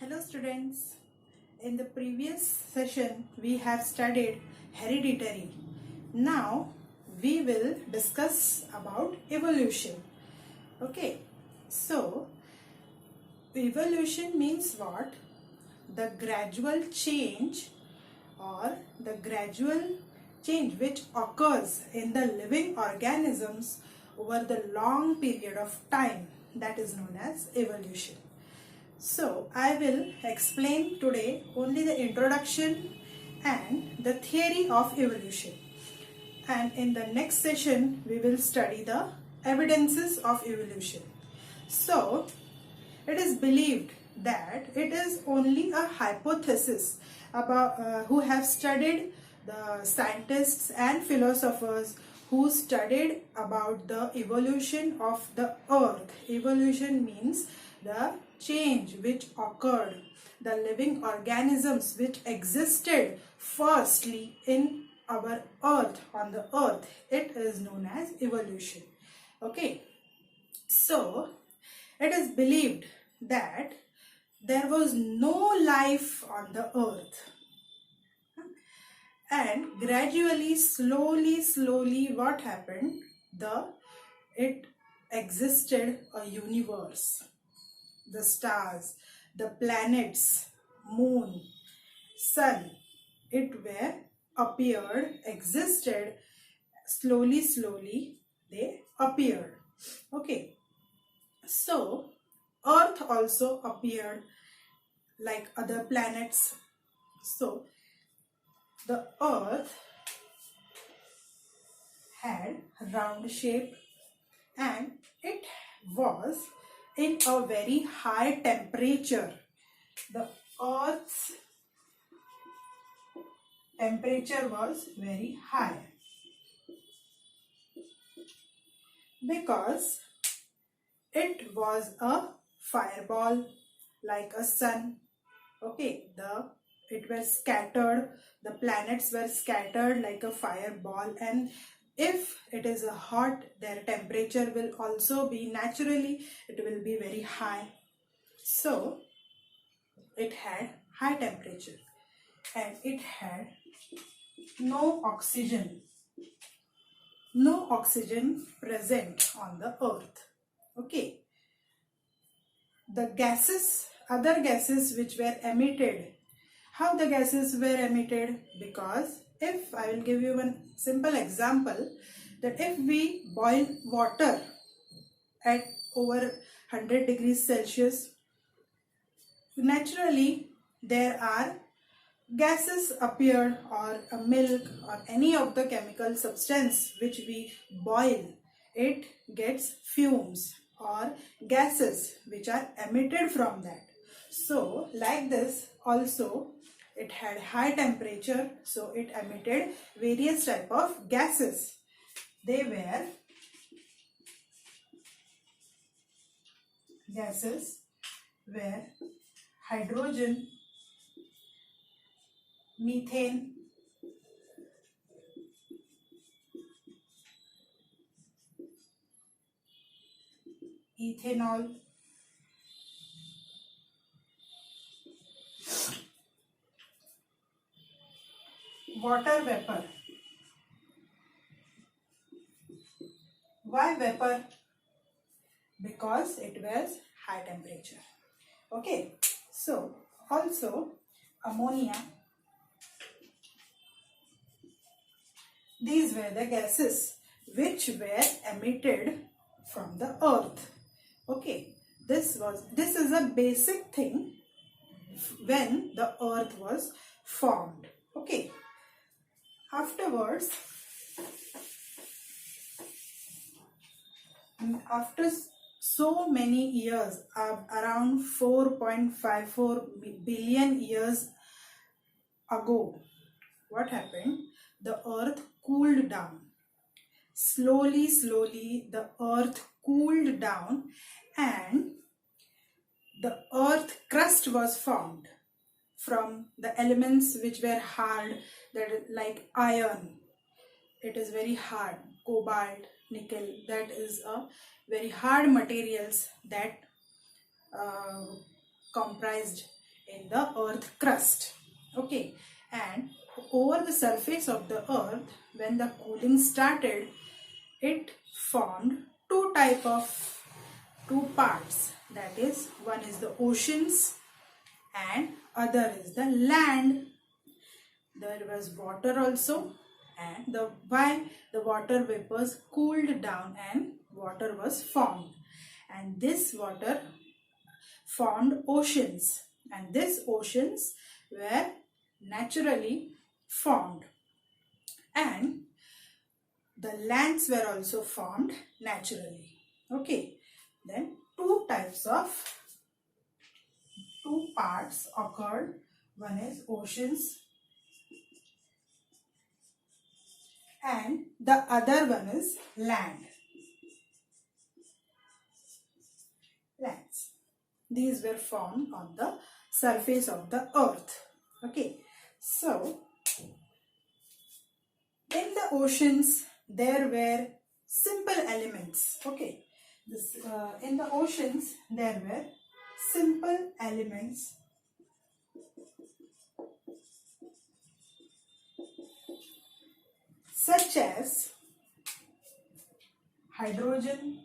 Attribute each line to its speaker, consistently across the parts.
Speaker 1: Hello students, in the previous session we have studied hereditary. Now we will discuss about evolution. Okay, so evolution means what? The gradual change or the gradual change which occurs in the living organisms over the long period of time, that is known as evolution. So, I will explain today only the introduction and the theory of evolution. And in the next session, we will study the evidences of evolution. So, it is believed that it is only a hypothesis about who have studied the scientists and philosophers who studied about the evolution of the earth. Evolution means the change which occurred, the living organisms which existed firstly in our earth, on the earth. It is known as evolution. Okay, so it is believed that there was no life on the earth, and gradually, slowly what happened? It existed a universe. The stars, the planets, moon, sun, existed, slowly they appeared. Okay, so earth also appeared like other planets. So the earth had round shape and it was in a very high temperature. The earth's temperature was very high because it was a fireball like a sun. Okay, it was scattered, the planets were scattered like a fireball, and if it is a hot, their temperature will also be naturally, it will be very high. So it had high temperature and it had no oxygen present on the earth. Okay, the other gases which were emitted, how the gases were emitted? Because if I will give you one simple example, that if we boil water at over 100 degrees Celsius, naturally there are gases appear, or a milk or any of the chemical substance which we boil, it gets fumes or gases which are emitted from that. So like this also, it had high temperature, so it emitted various type of gases. They were hydrogen, methane, ethanol, water vapor. Why vapor? Because it was high temperature. Okay, so also ammonia. These were the gases which were emitted from the earth. Okay, this is a basic thing when the earth was formed. Okay, afterwards, after so many years, around 4.54 billion years ago, what happened? The earth cooled down. Slowly the earth cooled down and the earth crust was formed from the elements which were hard, that like iron. It is very hard. Cobalt, nickel, that is a very hard materials that comprised in the earth crust. Okay, and over the surface of the earth, when the cooling started, it formed two parts. That is, one is the oceans and other is the land. There was water also, and while the water vapors cooled down and water was formed, and this water formed oceans, and these oceans were naturally formed, and the lands were also formed naturally. Okay, then two parts occurred. One is oceans and the other one is lands. These were formed on the surface of the earth. Okay, so in the oceans there were simple elements. Okay, in the oceans there were simple elements such as hydrogen,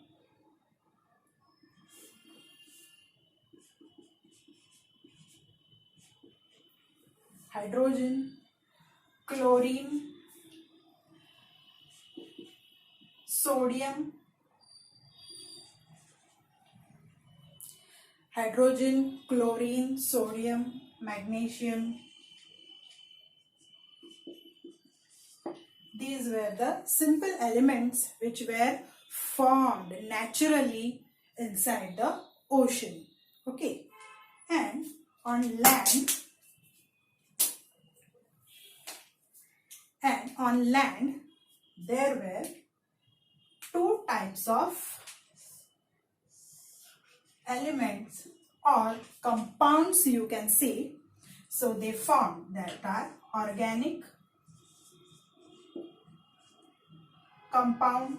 Speaker 1: chlorine, sodium, magnesium. These were the simple elements which were formed naturally inside the ocean. Okay, and on land, there were two types of elements or compounds, you can say. So they formed, that are organic compound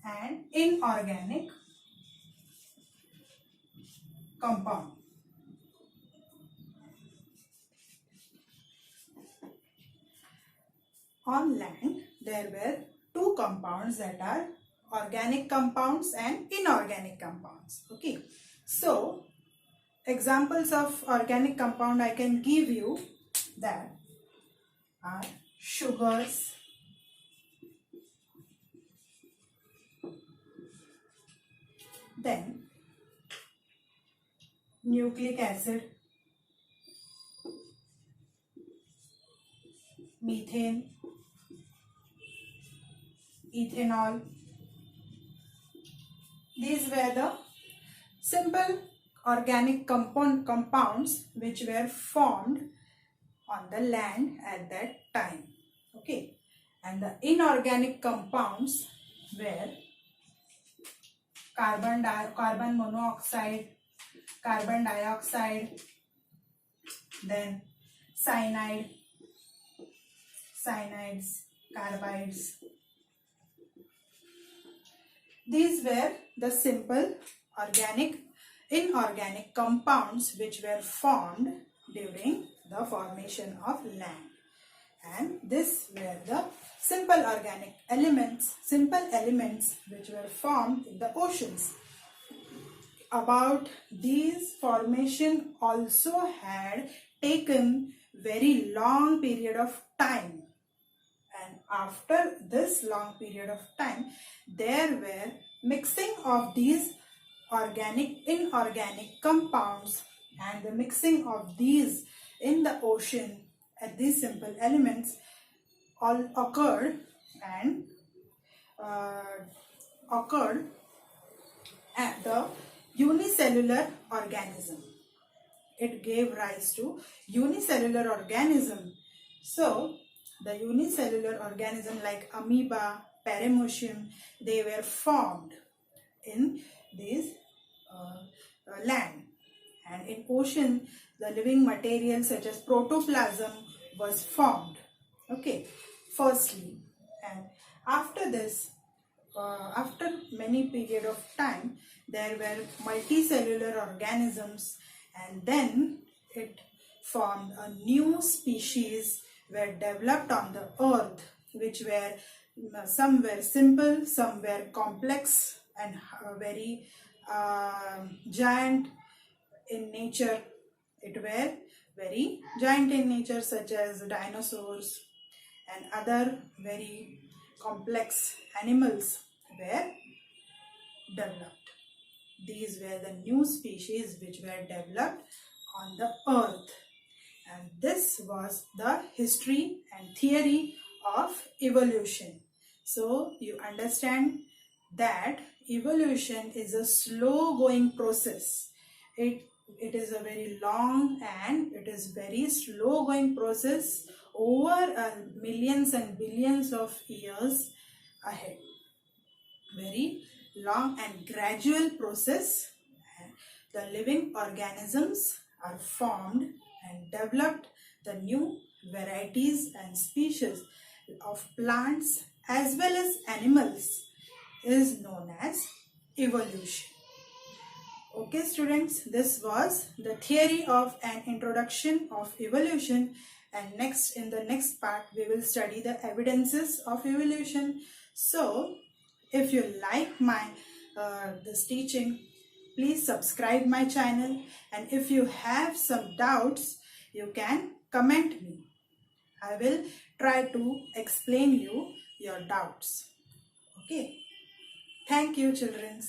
Speaker 1: and inorganic compound. On land, there were two compounds, that are organic compounds and inorganic compounds. Okay, so examples of organic compound I can give you, that are sugars, then nucleic acid, methane, ethanol. These were the simple organic compounds which were formed on the land at that time. Okay, and the inorganic compounds were carbon monoxide, carbon dioxide, then cyanides, carbides. These were the simple inorganic compounds which were formed during the formation of land, and these were the simple elements which were formed in the oceans. About these formation also had taken very long period of time, and after this long period of time there were mixing of these inorganic compounds, and the mixing of these in the ocean at these simple elements all occurred at the unicellular organism. It gave rise to unicellular organism. So the unicellular organism like amoeba, paramecium, they were formed in this land, and in ocean the living material such as protoplasm was formed. Okay, firstly, and after this after many period of time, there were multicellular organisms, and then it formed a new species were developed on the earth, which were some were simple, some were complex, and very giant in nature. It were very giant in nature, such as dinosaurs and other very complex animals were developed. These were the new species which were developed on the earth, and this was the history and theory of evolution. So you understand that evolution is a slow going process. It is a very long and it is very slow going process over millions and billions of years ahead. Very long and gradual process. The living organisms are formed and developed. The new varieties and species of plants as well as animals is known as evolution. Okay students, this was the theory of an introduction of evolution, and in the next part we will study the evidences of evolution. So if you like my this teaching, please subscribe my channel, and if you have some doubts, you can comment me. I will try to explain you your doubts. Okay. Thank you, children.